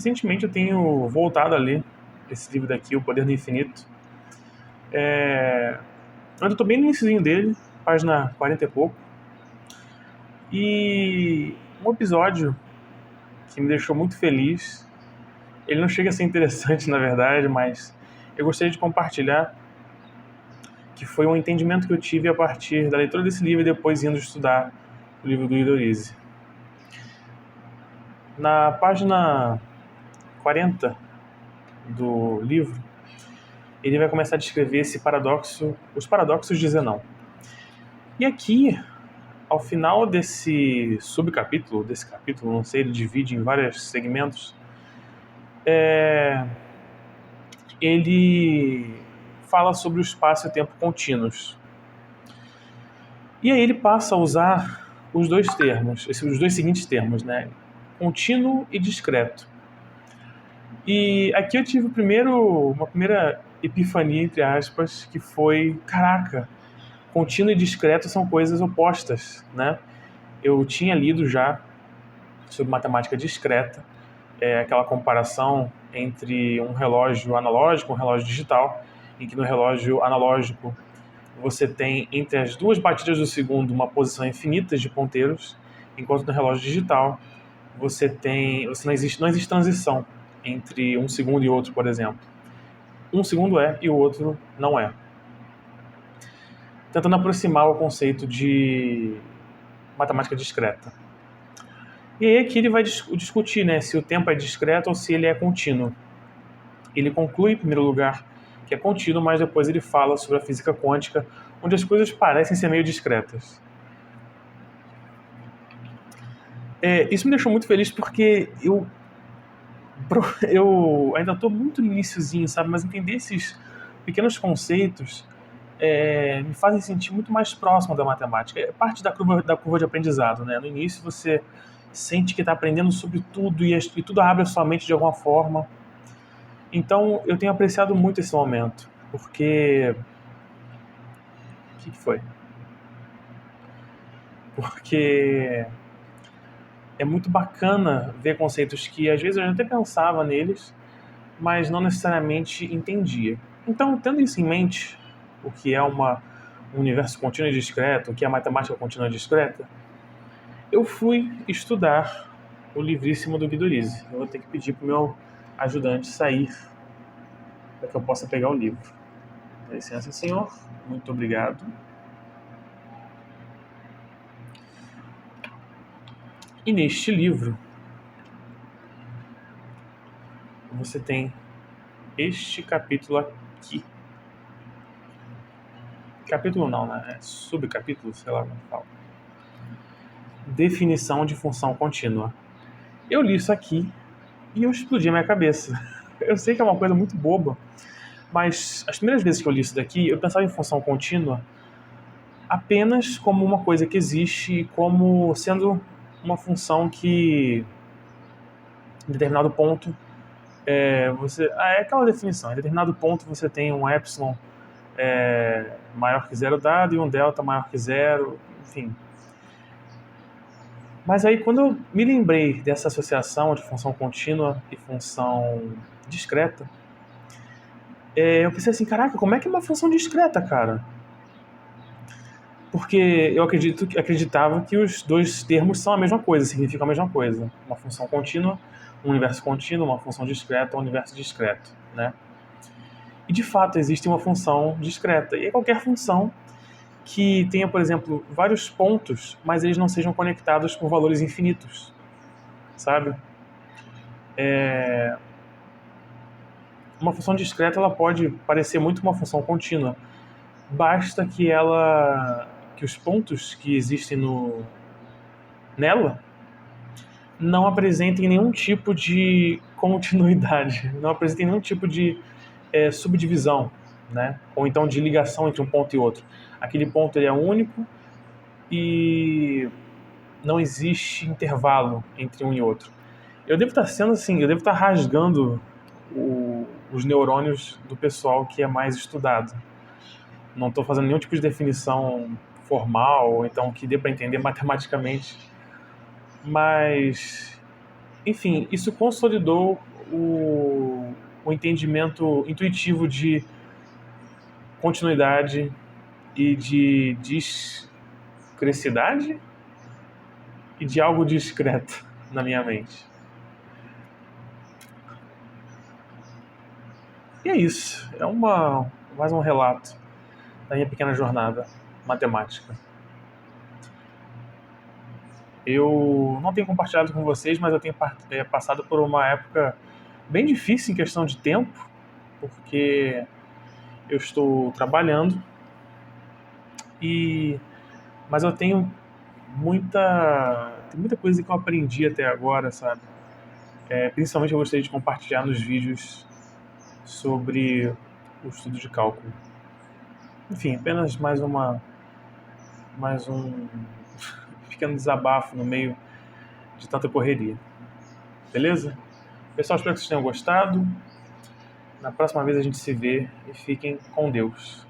Recentemente eu tenho voltado a ler esse livro daqui, O Poder do Infinito. Eu estou bem no iniciozinho dele, página 40 e pouco. E um episódio que me deixou muito feliz, ele não chega a ser interessante na verdade, mas eu gostaria de compartilhar, que foi um entendimento que eu tive a partir da leitura desse livro e depois indo estudar o livro do Idorize. Na página 40 do livro, ele vai começar a descrever esse paradoxo, os paradoxos de Zenão. E aqui, ao final desse subcapítulo, desse capítulo, não sei, ele divide em vários segmentos, ele fala sobre o espaço e o tempo contínuos. E aí ele passa a usar os dois termos, os dois seguintes termos, né? Contínuo e discreto. E aqui eu tive uma primeira epifania, entre aspas, que foi, caraca, contínuo e discreto são coisas opostas, né? Eu tinha lido já sobre matemática discreta, aquela comparação entre um relógio analógico e um relógio digital, em que no relógio analógico você tem entre as duas batidas do segundo uma posição infinita de ponteiros, enquanto no relógio digital não existe transição entre um segundo e outro, por exemplo. Um segundo é e o outro não é. Tentando aproximar o conceito de matemática discreta. E aí aqui ele vai discutir, né, se o tempo é discreto ou se ele é contínuo. Ele conclui, em primeiro lugar, que é contínuo, mas depois ele fala sobre a física quântica, onde as coisas parecem ser meio discretas. Isso me deixou muito feliz porque eu ainda estou muito no iniciozinho, sabe? Mas entender esses pequenos conceitos me fazem sentir muito mais próximo da matemática. É parte da curva de aprendizado, né? No início você sente que está aprendendo sobre tudo e tudo abre a sua mente de alguma forma. Então eu tenho apreciado muito esse momento, porque... O que foi? Porque é muito bacana ver conceitos que às vezes eu até pensava neles, mas não necessariamente entendia. Então, tendo isso em mente, o que é um universo contínuo e discreto, o que é a matemática contínua e discreta, eu fui estudar o livríssimo do Guidorize. Eu vou ter que pedir para o meu ajudante sair para que eu possa pegar o livro. Dá licença, senhor. Muito obrigado. E neste livro, você tem este capítulo aqui. Capítulo não, né? É subcapítulo, sei lá como fala. Definição de função contínua. Eu li isso aqui e eu explodi a minha cabeça. Eu sei que é uma coisa muito boba, mas as primeiras vezes que eu li isso daqui, eu pensava em função contínua apenas como uma coisa que existe, como sendo uma função que em determinado ponto é aquela definição. Em determinado ponto você tem um epsilon maior que zero dado e um delta maior que zero, enfim. Mas aí quando eu me lembrei dessa associação de função contínua e função discreta, eu pensei assim, caraca, como é que é uma função discreta, cara? Porque eu acreditava que os dois termos são a mesma coisa, significam a mesma coisa. Uma função contínua, um universo contínuo, uma função discreta, um universo discreto, né? E de fato existe uma função discreta. E é qualquer função que tenha, por exemplo, vários pontos, mas eles não sejam conectados por valores infinitos, sabe? Uma função discreta ela pode parecer muito uma função contínua. Basta que os pontos que existem nela não apresentem nenhum tipo de continuidade, não apresentem nenhum tipo de subdivisão, né? Ou então de ligação entre um ponto e outro. Aquele ponto ele é único e não existe intervalo entre um e outro. Eu devo estar sendo assim, eu devo estar rasgando os neurônios do pessoal que é mais estudado. Não estou fazendo nenhum tipo de definição formal, ou então que dê para entender matematicamente. Mas, enfim, isso consolidou o entendimento intuitivo de continuidade e de discrecidade e de algo discreto na minha mente. E é isso. É mais um relato da minha pequena jornada matemática. Eu não tenho compartilhado com vocês, mas eu tenho passado por uma época bem difícil em questão de tempo, porque eu estou trabalhando, mas eu tenho muita coisa que eu aprendi até agora, sabe? Principalmente eu gostaria de compartilhar nos vídeos sobre o estudo de cálculo. Enfim, apenas mais um pequeno desabafo no meio de tanta correria. Beleza? Pessoal, espero que vocês tenham gostado. Na próxima vez a gente se vê e fiquem com Deus.